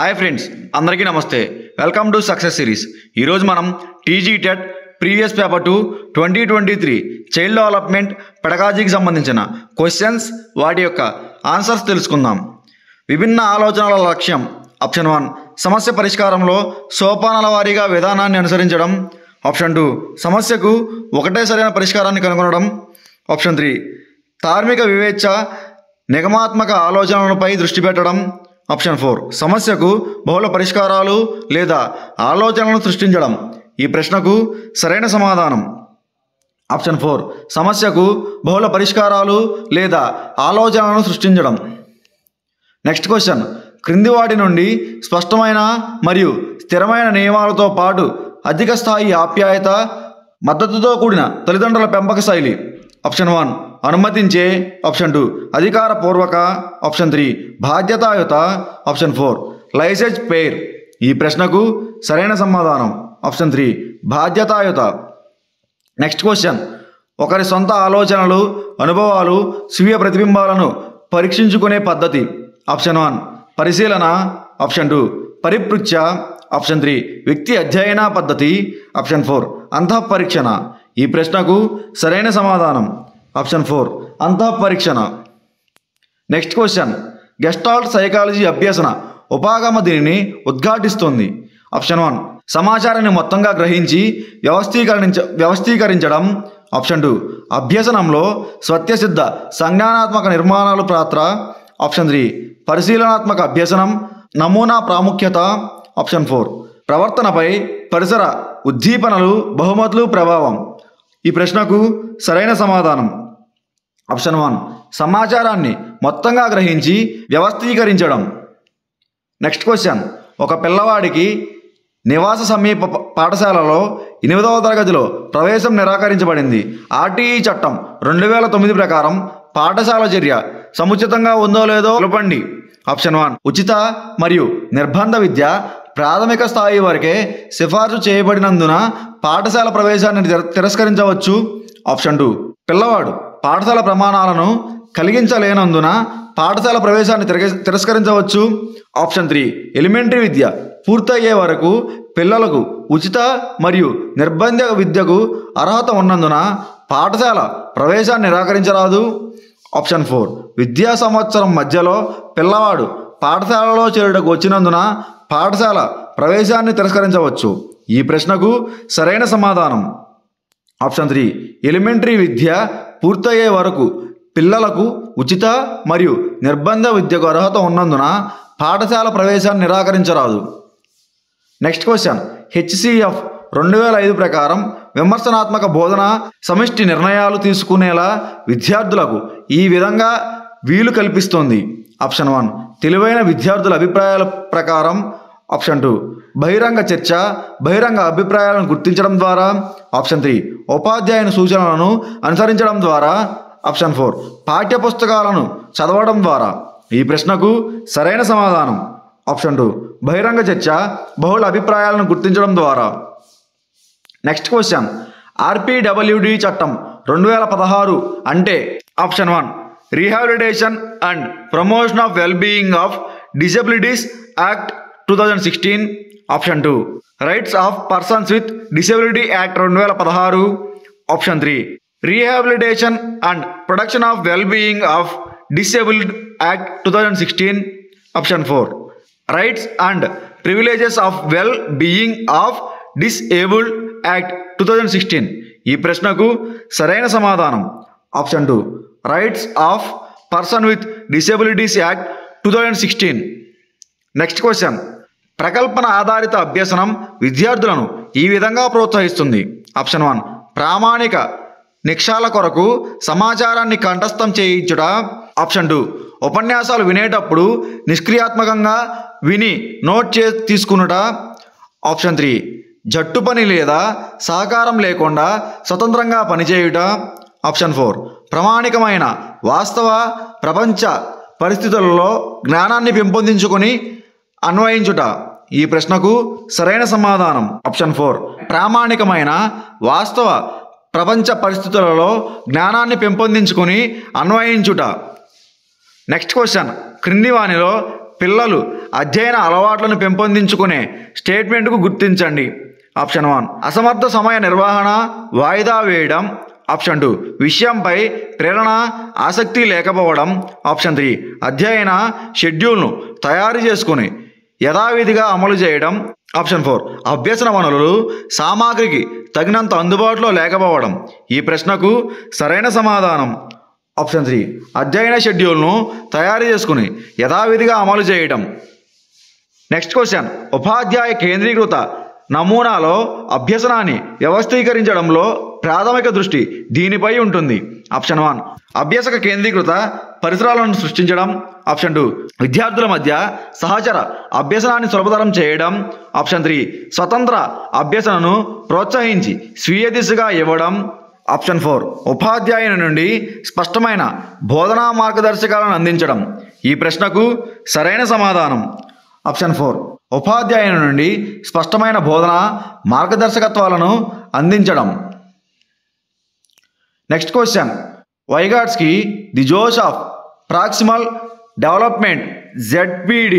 Hi friends, అందరికీ నమస్తే. Welcome to success series. ఈరోజు మనం TG TET previous paper 2 2023 child development పెడగాజీకి సంబంధించిన క్వశ్చన్స్, వాటి యొక్క ఆన్సర్స్ తెలుసుకుందాం. విభిన్న ఆలోచనల లక్ష్యం. ఆప్షన్ 1 సమస్య పరిష్కారంలో సోపానాల వారీగా విధానాన్ని అనుసరించడం. ఆప్షన్ 2 సమస్యకు ఒకటే సరైన పరిష్కారాన్ని కనుగొనడం. ఆప్షన్ 3 ధార్మిక వివేచ నిగమాత్మక ఆలోచనలపై దృష్టి పెట్టడం. ఆప్షన్ 4 సమస్యకు బహుళ పరిష్కారాలు లేదా ఆలోచనలను సృష్టించడం. ఈ ప్రశ్నకు సరైన సమాధానం ఆప్షన్ 4 సమస్యకు బహుళ పరిష్కారాలు లేదా ఆలోచనలను సృష్టించడం. నెక్స్ట్ క్వశ్చన్, క్రింది వాటి నుండి స్పష్టమైన మరియు స్థిరమైన నియమాలతో పాటు అధిక స్థాయి ఆప్యాయత, మద్దతుతో కూడిన తల్లిదండ్రుల పెంపక శైలి. ఆప్షన్ 1 అనుమతించే. ఆప్షన్ 2 అధికారపూర్వక. ఆప్షన్ 3 బాధ్యతాయుత. ఆప్షన్ 4 లైసెన్స్ పేర్. ఈ ప్రశ్నకు సరైన సమాధానం ఆప్షన్ 3 బాధ్యతాయుత. నెక్స్ట్ క్వశ్చన్, ఒకరి సొంత ఆలోచనలు, అనుభవాలు, స్వీయ ప్రతిబింబాలను పరీక్షించుకునే పద్ధతి. ఆప్షన్ 1 పరిశీలన. ఆప్షన్ 2 పరిపృచ్ఛ. ఆప్షన్ 3 వ్యక్తి అధ్యయన పద్ధతి. ఆప్షన్ 4 అంతఃపరీక్షణ. ఈ ప్రశ్నకు సరైన సమాధానం ఆప్షన్ 4 అంతఃపరీక్షణ. నెక్స్ట్ క్వశ్చన్, గెస్టాల్ట్ సైకాలజీ అభ్యసన ఉపాగమ దీనిని ఉద్ఘాటిస్తుంది. ఆప్షన్ 1 సమాచారాన్ని మొత్తంగా గ్రహించి వ్యవస్థీకరించడం. ఆప్షన్ 2 అభ్యసనంలో స్వత్యసిద్ధ సంజ్ఞానాత్మక నిర్మాణాలు పాత్ర. ఆప్షన్ 3 పరిశీలనాత్మక అభ్యసనం నమూనా ప్రాముఖ్యత. ఆప్షన్ 4 ప్రవర్తనపై పరిసర ఉద్దీపనలు, బహుమతులు ప్రభావం. ఈ ప్రశ్నకు సరైన సమాధానం ఆప్షన్ 1 సమాచారాన్ని మొత్తంగా గ్రహించి వ్యవస్థీకరించడం. నెక్స్ట్ క్వశ్చన్, ఒక పిల్లవాడికి నివాస సమీప పాఠశాలలో 8వ తరగతిలో ప్రవేశం నిరాకరించబడింది. ఆర్టీఈ చట్టం 2009 ప్రకారం పాఠశాల చర్య సముచితంగా ఉందో లేదో తెలపండి. ఆప్షన్ 1 ఉచిత మరియు నిర్బంధ విద్య ప్రాథమిక స్థాయి వరకే సిఫార్సు చేయబడినందున పాఠశాల ప్రవేశాన్ని తిరస్కరించవచ్చు. ఆప్షన్ 2 పిల్లవాడు పాఠశాల ప్రమాణాలను కలిగించలేనందున పాఠశాల ప్రవేశాన్ని తిరస్కరించవచ్చు. ఆప్షన్ 3 ఎలిమెంటరీ విద్య పూర్తయ్యే వరకు పిల్లలకు ఉచిత మరియు నిర్బంధ విద్యకు అర్హత ఉన్నందున పాఠశాల ప్రవేశాన్ని నిరాకరించరాదు. ఆప్షన్ 4 విద్యా సంవత్సరం మధ్యలో పిల్లవాడు పాఠశాలలో చేరుటకు వచ్చినందున పాఠశాల ప్రవేశాన్ని తిరస్కరించవచ్చు. ఈ ప్రశ్నకు సరైన సమాధానం ఆప్షన్ 3 ఎలిమెంటరీ విద్య పూర్తయ్యే వరకు పిల్లలకు ఉచిత మరియు నిర్బంధ విద్యకు అర్హత ఉన్నందున పాఠశాల ప్రవేశాన్ని నిరాకరించరాదు. నెక్స్ట్ క్వశ్చన్, HCF 2005 ప్రకారం విమర్శనాత్మక బోధన సమిష్టి నిర్ణయాలు తీసుకునేలా విద్యార్థులకు ఈ విధంగా వీలు కల్పిస్తుంది. ఆప్షన్ 1 తెలివైన విద్యార్థుల అభిప్రాయాల ప్రకారం. ఆప్షన్ 2 బహిరంగ చర్చ, బహిరంగ అభిప్రాయాలను గుర్తించడం ద్వారా. ఆప్షన్ 3 ఉపాధ్యాయుని సూచనలను అనుసరించడం ద్వారా. ఆప్షన్ 4 పాఠ్యపుస్తకాలను చదవడం ద్వారా. ఈ ప్రశ్నకు సరైన సమాధానం ఆప్షన్ 2 బహిరంగ చర్చ, బహుళ అభిప్రాయాలను గుర్తించడం ద్వారా. నెక్స్ట్ క్వశ్చన్, RPWD చట్టం 2016 అంటే. Option 1 rehabilitation and promotion of wellbeing of disabilities act 2016. Option 2 rights of persons with disability act 2016. Option 3 rehabilitation and protection of wellbeing of disabled act 2016. Option 4 rights and privileges of well being of disabled act 2016. ఈ ప్రశ్నకు సరైన సమాధానం option 2 rights of person with disabilities act 2016. Next question, ప్రకల్పన ఆధారిత అభ్యసనం విద్యార్థులను ఈ విధంగా ప్రోత్సహిస్తుంది. ఆప్షన్ 1 ప్రామాణిక నిక్షాల కొరకు సమాచారాన్ని కంఠస్థం చేయించుట. ఆప్షన్ 2 ఉపన్యాసాలు వినేటప్పుడు నిష్క్రియాత్మకంగా విని నోట్ తీసుకునుట. ఆప్షన్ 3 జట్టు పని లేదా సహకారం లేకుండా స్వతంత్రంగా పనిచేయుట. ఆప్షన్ 4 ప్రామాణికమైన వాస్తవ ప్రపంచ పరిస్థితులలో జ్ఞానాన్ని పెంపొందించుకొని అన్వయించుట. ఈ ప్రశ్నకు సరైన సమాధానం ఆప్షన్ 4 ప్రామాణికమైన వాస్తవ ప్రపంచ పరిస్థితులలో జ్ఞానాన్ని పెంపొందించుకొని అన్వయించుట. నెక్స్ట్ క్వశ్చన్, క్రింది వానిలో పిల్లలు అధ్యయన అలవాట్లను పెంపొందించుకునే స్టేట్మెంట్కు గుర్తించండి. ఆప్షన్ 1 అసమర్థ సమయ నిర్వహణ, వాయిదా వేయడం. ఆప్షన్ 2 విషయంపై ప్రేరణ, ఆసక్తి లేకపోవడం. ఆప్షన్ 3 అధ్యయన షెడ్యూల్ను తయారు చేసుకుని యథావిధిగా అమలు చేయడం. ఆప్షన్ 4 అభ్యసన వనరులు, సామాగ్రికి తగినంత అందుబాటులో లేకపోవడం. ఈ ప్రశ్నకు సరైన సమాధానం ఆప్షన్ 3 అధ్యయన షెడ్యూల్ను తయారు చేసుకుని యథావిధిగా అమలు చేయడం. నెక్స్ట్ క్వశ్చన్, ఉపాధ్యాయ కేంద్రీకృత నమూనాలో అభ్యసనాన్ని వ్యవస్థీకరించడంలో ప్రాథమిక దృష్టి దీనిపై ఉంటుంది. ఆప్షన్ 1 అభ్యసక కేంద్రీకృత పరిసరాలను సృష్టించడం. ఆప్షన్ 2 విద్యార్థుల మధ్య సహచర అభ్యసనాన్ని సులభతరం చేయడం. ఆప్షన్ 3 స్వతంత్ర అభ్యసనను ప్రోత్సహించి స్వీయ దిశగా ఇవ్వడం. ఆప్షన్ 4 ఉపాధ్యాయుని నుండి స్పష్టమైన బోధనా మార్గదర్శకాలను అందించడం. ఈ ప్రశ్నకు సరైన సమాధానం ఆప్షన్ 4 ఉపాధ్యాయుని నుండి స్పష్టమైన బోధన మార్గదర్శకత్వాలను అందించడం. నెక్స్ట్ క్వశ్చన్, వైగాట్స్కి ది జోష్ ఆఫ్ ప్రాక్సిమల్ డెవలప్మెంట్ ZPD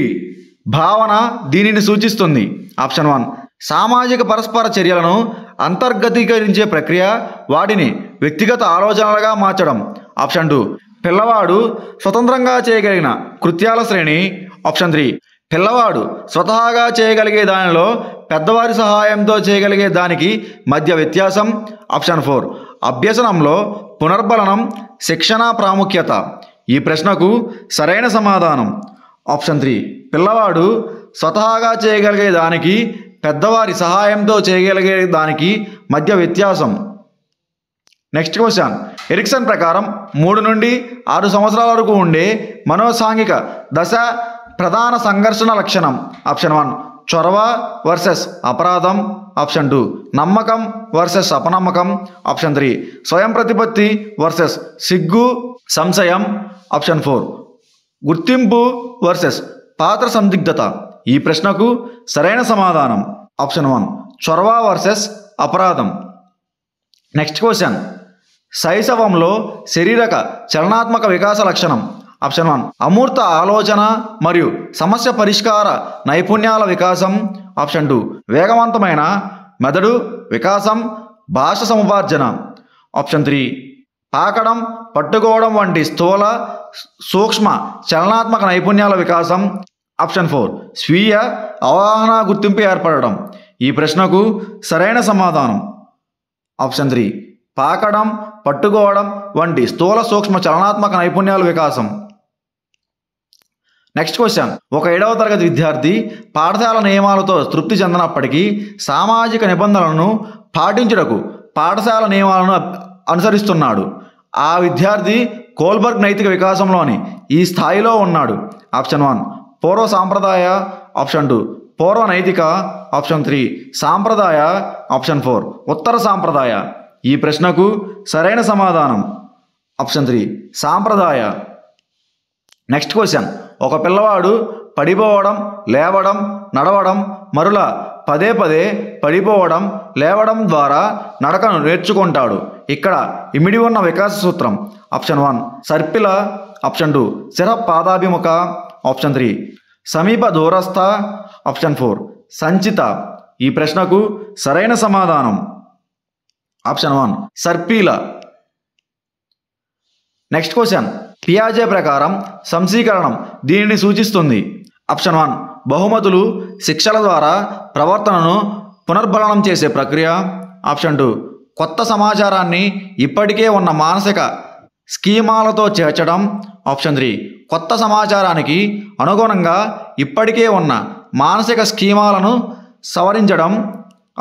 భావన దీనిని సూచిస్తుంది. ఆప్షన్ 1 సామాజిక పరస్పర చర్యలను అంతర్గతీకరించే ప్రక్రియ, వాటిని వ్యక్తిగత ఆలోచనలుగా మార్చడం. ఆప్షన్ 2 పిల్లవాడు స్వతంత్రంగా చేయగలిగిన కృత్యాల శ్రేణి. ఆప్షన్ 3 పిల్లవాడు స్వతహాగా చేయగలిగే దానిలో పెద్దవారి సహాయంతో చేయగలిగే దానికి మధ్య వ్యత్యాసం. ఆప్షన్ 4 అభ్యసనంలో పునర్బలనం, శిక్షణ ప్రాముఖ్యత. ఈ ప్రశ్నకు సరైన సమాధానం ఆప్షన్ 3 పిల్లవాడు స్వతహాగా చేయగలిగే దానికి పెద్దవారి సహాయంతో చేయగలిగే దానికి మధ్య వ్యత్యాసం. నెక్స్ట్ క్వశ్చన్, ఎరిక్సన్ ప్రకారం 3 నుండి 6 సంవత్సరాల వరకు ఉండే మనోసాంఘిక దశ ప్రధాన సంఘర్షణ లక్షణం. ఆప్షన్ 1 చొరవ వర్సెస్ అపరాధం. ఆప్షన్ 2 నమ్మకం వర్సెస్ అపనమ్మకం. ఆప్షన్ 3 స్వయం ప్రతిపత్తి వర్సెస్ సిగ్గు సంశయం. ఆప్షన్ 4 గుర్తింపు వర్సెస్ పాత్ర సందిగ్ధత. ఈ ప్రశ్నకు సరైన సమాధానం ఆప్షన్ 1 చొరవ వర్సెస్ అపరాధం. నెక్స్ట్ క్వశ్చన్, శైశవంలో శారీరక చలనాత్మక వికాస లక్షణం. ఆప్షన్ 1 అమూర్త ఆలోచన మరియు సమస్య పరిష్కార నైపుణ్యాల వికాసం. ఆప్షన్ 2 వేగవంతమైన మెదడు వికాసం, భాష సముపార్జన. ఆప్షన్ 3 తాకడం, పట్టుకోవడం వంటి స్థూల సూక్ష్మ చలనాత్మక నైపుణ్యాల వికాసం. ఆప్షన్ 4 స్వీయ అవగాహన గుర్తింపు ఏర్పడడం. ఈ ప్రశ్నకు సరైన సమాధానం ఆప్షన్ 3 తాకడం, పట్టుకోవడం వంటి స్థూల సూక్ష్మ చలనాత్మక నైపుణ్యాల వికాసం. నెక్స్ట్ క్వశ్చన్, ఒక 7వ తరగతి విద్యార్థి పాఠశాల నియమాలతో తృప్తి చెందనప్పటికీ సామాజిక నిబంధనలను పాటించుటకు పాఠశాల నియమాలను అనుసరిస్తున్నాడు. ఆ విద్యార్థి కోల్బర్గ్ నైతిక వికాసంలోని ఈ స్థాయిలో ఉన్నాడు. ఆప్షన్ 1 పూర్వ సాంప్రదాయ. ఆప్షన్ 2 పూర్వ నైతిక. ఆప్షన్ 3 సాంప్రదాయ. ఆప్షన్ 4 ఉత్తర సాంప్రదాయ. ఈ ప్రశ్నకు సరైన సమాధానం ఆప్షన్ 3 సాంప్రదాయ. నెక్స్ట్ క్వశ్చన్, ఒక పిల్లవాడు పడిపోవడం, లేవడం, నడవడం, మరలా పదే పదే పడిపోవడం, లేవడం ద్వారా నడకను నేర్చుకుంటాడు. ఇక్కడ ఇమిడి ఉన్న వికాస సూత్రం. ఆప్షన్ 1 సర్పిల. ఆప్షన్ 2 శిర పాదాభిముఖ. ఆప్షన్ 3 సమీప దూరస్థ. ఆప్షన్ 4 సంచిత. ఈ ప్రశ్నకు సరైన సమాధానం ఆప్షన్ 1 సర్పిల. నెక్స్ట్ క్వశ్చన్, పియాజే ప్రకారం సంశీకరణం దీనిని సూచిస్తుంది. ఆప్షన్ 1 బహుమతులు శిక్షల ద్వారా ప్రవర్తనను పునర్బలనం చేసే ప్రక్రియ. ఆప్షన్ 2 కొత్త సమాచారాన్ని ఇప్పటికే ఉన్న మానసిక స్కీమాలతో చేర్చడం. ఆప్షన్ 3 కొత్త సమాచారానికి అనుగుణంగా ఇప్పటికే ఉన్న మానసిక స్కీమాలను సవరించడం.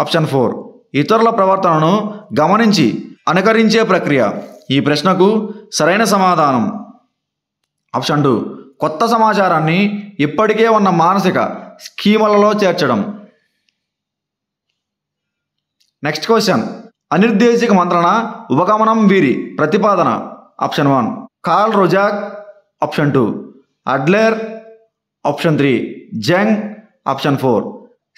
ఆప్షన్ 4 ఇతరుల ప్రవర్తనను గమనించి అనుకరించే ప్రక్రియ. ఈ ప్రశ్నకు సరైన సమాధానం ఆప్షన్ 2 కొత్త సమాచారాన్ని ఇప్పటికే ఉన్న మానసిక స్కీమాలలో చేర్చడం. నెక్స్ట్ క్వశ్చన్, అనిర్దేశిక మంత్రణ ఉపగమనం వీరి ప్రతిపాదన. Option 1 Carl Rogers. Option 2 Adler. Option 3 Jung. Option 4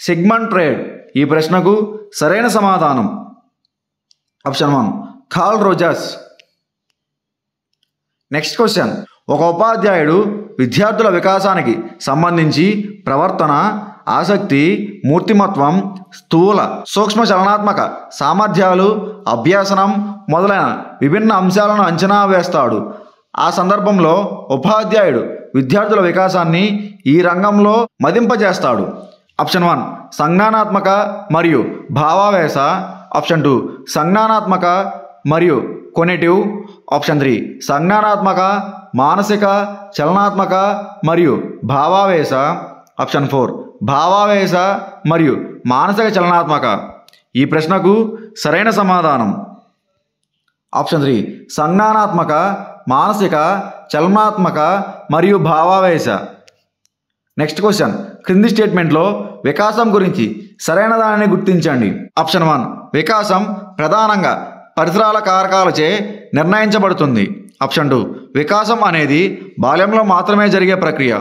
Sigmund Freud. ఈ ప్రశ్నకు సరైన సమాధానం option 1 Carl Rogers. Next question, ఒక ఉపాధ్యాయుడు విద్యార్థుల వికాసానికి సంబంధించి ప్రవర్తన, ఆసక్తి, మూర్తిమత్వం, స్థూల సూక్ష్మ చలనాత్మక సామర్థ్యాలు, అభ్యాసనం మొదలైన విభిన్న అంశాలను అంచనా వేస్తాడు. ఆ సందర్భంలో ఉపాధ్యాయుడు విద్యార్థుల వికాసాన్ని ఈ రంగంలో మదింపజేస్తాడు. ఆప్షన్ 1 సంజ్ఞానాత్మక మరియు భావావేశ. ఆప్షన్ 2 సంజ్ఞానాత్మక మరియు కొనెటివ్. ఆప్షన్ 3 సంజ్ఞానాత్మక, మానసిక, చలనాత్మక మరియు భావావేశ. ఆప్షన్ 4 భావావేశ మరియు మానసిక చలనాత్మక. ఈ ప్రశ్నకు సరైన సమాధానం ఆప్షన్ 3 సంజ్ఞానాత్మక, మానసిక, చలనాత్మక మరియు భావావేశ. నెక్స్ట్ క్వశ్చన్, క్రింది స్టేట్మెంట్లో వికాసం గురించి సరైన దానిని గుర్తించండి. ఆప్షన్ 1 వికాసం ప్రధానంగా పరిసరాల కారకాలచే నిర్ణయించబడుతుంది. ఆప్షన్ 2 వికాసం అనేది బాల్యంలో మాత్రమే జరిగే ప్రక్రియ.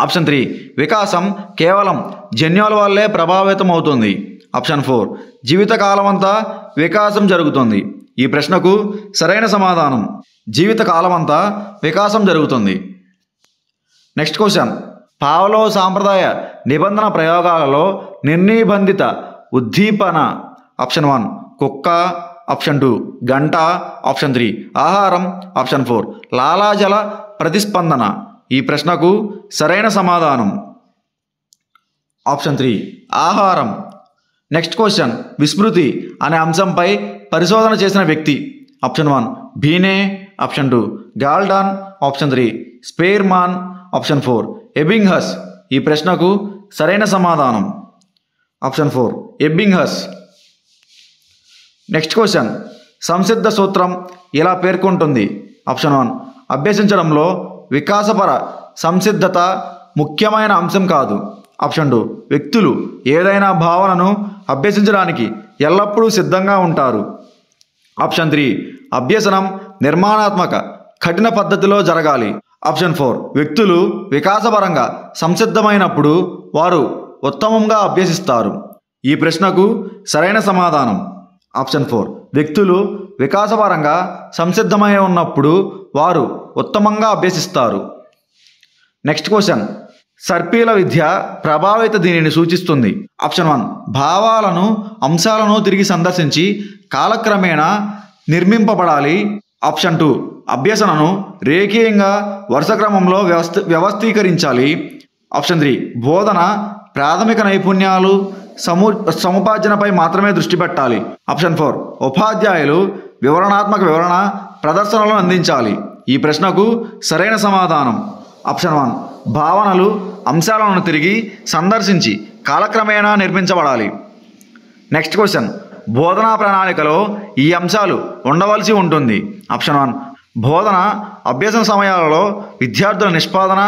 ఆప్షన్ 3 వికాసం కేవలం జన్యువుల వల్లే ప్రభావితం అవుతుంది. ఆప్షన్ 4 జీవితకాలమంతా వికాసం జరుగుతుంది. ఈ ప్రశ్నకు సరైన సమాధానం జీవితకాలమంతా వికాసం జరుగుతుంది. నెక్స్ట్ క్వశ్చన్, పావలోవ్ సాంప్రదాయ నిబంధన ప్రయోగాలలో నిర్నిబంధిత ఉద్దీపన. ఆప్షన్ 1 కుక్క. ఆప్షన్ 2 గంట. ఆప్షన్ 3 ఆహారం. ఆప్షన్ 4 లాలాజల ప్రతిస్పందన. ఈ ప్రశ్నకు సరైన సమాధానం ఆప్షన్ 3 ఆహారం. నెక్స్ట్ క్వశ్చన్, విస్మృతి అనే అంశంపై పరిశోధన చేసిన వ్యక్తి. ఆప్షన్ 1 బీనే. ఆప్షన్ 2 గాల్డాన్. ఆప్షన్ 3 స్పేర్మాన్. ఆప్షన్ 4 ఎబింగ్హస్. ఈ ప్రశ్నకు సరైన సమాధానం ఆప్షన్ 4 ఎబింగ్హస్. నెక్స్ట్ క్వశ్చన్, సంసిద్ధ సూత్రం ఇలా పేర్కొంటుంది. ఆప్షన్ 1 అభ్యసించడంలో వికాసపర సంసిద్ధత ముఖ్యమైన అంశం కాదు. ఆప్షన్ 2 వ్యక్తులు ఏదైనా భావనను అభ్యసించడానికి ఎల్లప్పుడూ సిద్ధంగా ఉంటారు. ఆప్షన్ 3 అభ్యసనం నిర్మాణాత్మక కఠిన పద్ధతిలో జరగాలి. ఆప్షన్ 4 వ్యక్తులు వికాసపరంగా సంసిద్ధమైనప్పుడు వారు ఉత్తమంగా అభ్యసిస్తారు. ఈ ప్రశ్నకు సరైన సమాధానం ఆప్షన్ 4 వ్యక్తులు వికాసపరంగా సంసిద్ధమై ఉన్నప్పుడు వారు ఉత్తమంగా అభ్యసిస్తారు. నెక్స్ట్ క్వశ్చన్, సర్పీల విద్య ప్రభావిత దీనిని సూచిస్తుంది. ఆప్షన్ 1 భావాలను, అంశాలను తిరిగి సందర్శించి కాలక్రమేణా నిర్మింపబడాలి. ఆప్షన్ 2 అభ్యసనను రేఖీయంగా వరుస క్రమంలో వ్యవస్థీకరించాలి. ఆప్షన్ 3 బోధన ప్రాథమిక నైపుణ్యాలు సముపార్జనపై మాత్రమే దృష్టి పెట్టాలి. ఆప్షన్ 4 ఉపాధ్యాయులు వివరణాత్మక వివరణ ప్రదర్శనలను అందించాలి. ఈ ప్రశ్నకు సరైన సమాధానం ఆప్షన్ 1 భావనలు, అంశాలను తిరిగి సందర్శించి కాలక్రమేణా నిర్మించబడాలి. నెక్స్ట్ క్వశ్చన్, బోధనా ప్రణాళికలో ఈ అంశాలు ఉండవలసి ఉంటుంది. ఆప్షన్ 1 బోధన అభ్యసన సమయాలలో విద్యార్థుల నిష్పాదన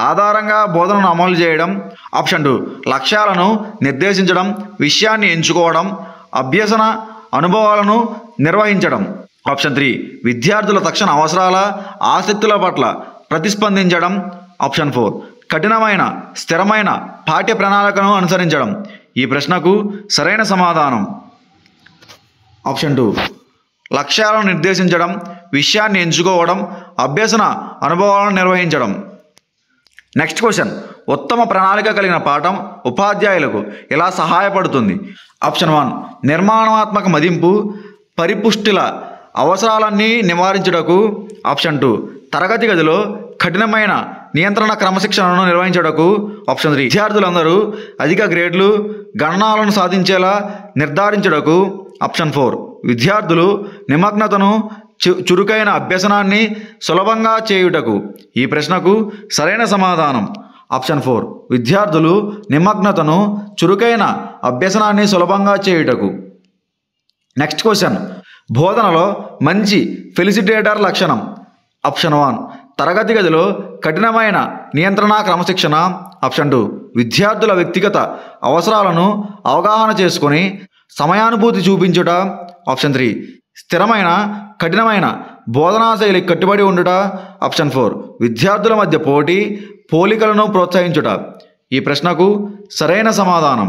ఆధారంగా బోధనను అమలు చేయడం. ఆప్షన్ 2 లక్ష్యాలను నిర్దేశించడం, విషయాన్ని ఎంచుకోవడం, అభ్యసన అనుభవాలను నిర్వహించడం. ఆప్షన్ 3 విద్యార్థుల తక్షణ అవసరాల, ఆసక్తుల పట్ల ప్రతిస్పందించడం. ఆప్షన్ 4 కఠినమైన స్థిరమైన పాఠ్య ప్రణాళికను అనుసరించడం. ఈ ప్రశ్నకు సరైన సమాధానం ఆప్షన్ 2 లక్ష్యాలను నిర్దేశించడం, విషయాన్ని ఎంచుకోవడం, అభ్యసన అనుభవాలను నిర్వహించడం. నెక్స్ట్ క్వశ్చన్, ఉత్తమ ప్రణాళిక కలిగిన పాఠం ఉపాధ్యాయులకు ఎలా సహాయపడుతుంది. ఆప్షన్ 1 నిర్మాణాత్మక మదింపు పరిపుష్టిల అవసరాలన్నీ నివారించుటకు. ఆప్షన్ 2 తరగతి గదిలో కఠినమైన నియంత్రణ క్రమశిక్షణను నిర్వహించుటకు. ఆప్షన్ 3 విద్యార్థులందరూ అధిక గ్రేడ్లు గణనాలను సాధించేలా నిర్ధారించుటకు. ఆప్షన్ 4 విద్యార్థులు నిమగ్నతను చురుకైన అభ్యసనాన్ని సులభంగా చేయుటకు. ఈ ప్రశ్నకు సరైన సమాధానం ఆప్షన్ 4 విద్యార్థులు నిమగ్నతను చురుకైన అభ్యసనాన్ని సులభంగా చేయుటకు. నెక్స్ట్ క్వశ్చన్, బోధనలో మంచి ఫెలిసిటేటర్ లక్షణం. ఆప్షన్ 1 తరగతి గదిలో కఠినమైన నియంత్రణ క్రమశిక్షణ. ఆప్షన్ 2 విద్యార్థుల వ్యక్తిగత అవసరాలను అవగాహన చేసుకొని సమయానుభూతి చూపించుట. ఆప్షన్ 3 స్థిరమైన కఠినమైన బోధనా శైలికి కట్టుబడి ఉండుట. ఆప్షన్ 4 విద్యార్థుల మధ్య పోలికలను ప్రోత్సహించుట. ఈ ప్రశ్నకు సరైన సమాధానం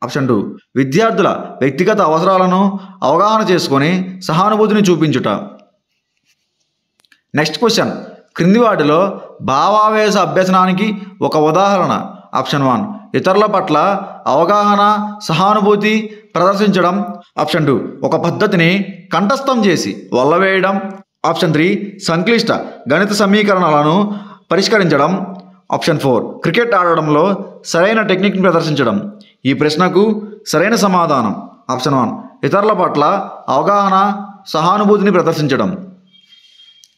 ఆప్షన్ 2 విద్యార్థుల వ్యక్తిగత అవసరాలను అవగాహన చేసుకొని సహానుభూతిని చూపించుట. నెక్స్ట్ క్వశ్చన్, క్రింది వాటిలో భావావేశ అభ్యసనానికి ఒక ఉదాహరణ. ఆప్షన్ 1 ఇతరుల పట్ల అవగాహన సహానుభూతి ప్రదర్శించడం. ఆప్షన్ 2 ఒక పద్ధతిని కంఠస్థం చేసి వల్లవేయడం. ఆప్షన్ 3 సంక్లిష్ట గణిత సమీకరణాలను పరిష్కరించడం. ఆప్షన్ 4 క్రికెట్ ఆడడంలో సరైన టెక్నిక్ని ప్రదర్శించడం. ఈ ప్రశ్నకు సరైన సమాధానం ఆప్షన్ 1 ఇతరుల పట్ల అవగాహన సహానుభూతిని ప్రదర్శించడం.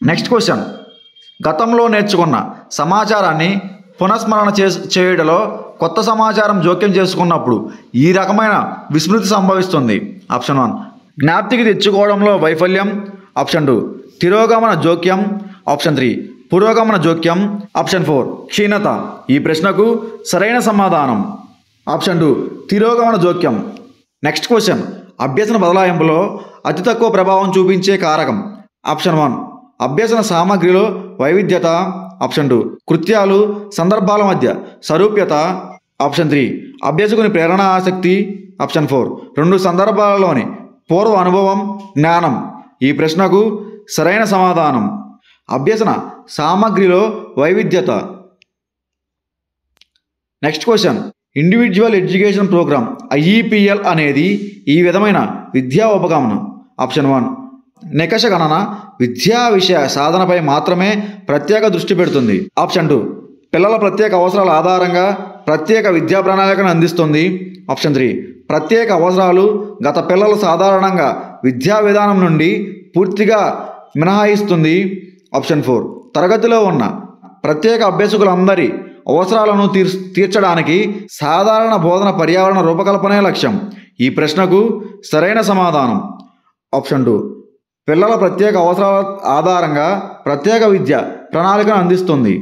నెక్స్ట్ క్వశ్చన్, గతంలో నేర్చుకున్న సమాచారాన్ని పునఃస్మరణ చేయడంలో కొత్త సమాచారం జోక్యం చేసుకున్నప్పుడు ఈ రకమైన విస్మృతి సంభవిస్తుంది. ఆప్షన్ 1 జ్ఞాప్తికి తెచ్చుకోవడంలో వైఫల్యం. ఆప్షన్ 2 తిరోగమన జోక్యం. ఆప్షన్ 3 పురోగమన జోక్యం. ఆప్షన్ 4 క్షీణత. ఈ ప్రశ్నకు సరైన సమాధానం ఆప్షన్ 2 తిరోగమన జోక్యం. నెక్స్ట్ క్వశ్చన్, అభ్యసన బదలాయింపులో అతి తక్కువ ప్రభావం చూపించే కారకం. ఆప్షన్ 1 అభ్యసన సామగ్రిలో వైవిధ్యత. ఆప్షన్ 2 కృత్యాలు సందర్భాల మధ్య సారూప్యత. ఆప్షన్ 3 అభ్యసకుని ప్రేరణ ఆసక్తి. ఆప్షన్ 4 రెండు సందర్భాలలోని పూర్వ అనుభవం జ్ఞానం. ఈ ప్రశ్నకు సరైన సమాధానం అభ్యసన సామగ్రిలో వైవిధ్యత. Next question, individual education program IEPL అనేది ఈ విధమైన విద్యా ఉపగమనం. ఆప్షన్ 1 నికష గణన విద్యా విషయ సాధనపై మాత్రమే ప్రత్యేక దృష్టి పెడుతుంది. ఆప్షన్ 2 పిల్లల ప్రత్యేక అవసరాల ఆధారంగా ప్రత్యేక విద్యా ప్రణాళికను అందిస్తుంది. ఆప్షన్ 3 ప్రత్యేక అవసరాలు గత పిల్లలు సాధారణంగా విద్యా విధానం నుండి పూర్తిగా మినహాయిస్తుంది. ఆప్షన్ 4 తరగతిలో ఉన్న ప్రత్యేక అభ్యాసకులందరి అవసరాలను తీర్చడానికి సాధారణ బోధన పర్యావరణ రూపకల్పనే లక్ష్యం. ఈ ప్రశ్నకు సరైన సమాధానం ఆప్షన్ 2 పిల్లల ప్రత్యేక అవసరాల ఆధారంగా ప్రత్యేక విద్య ప్రణాళికను అందిస్తుంది.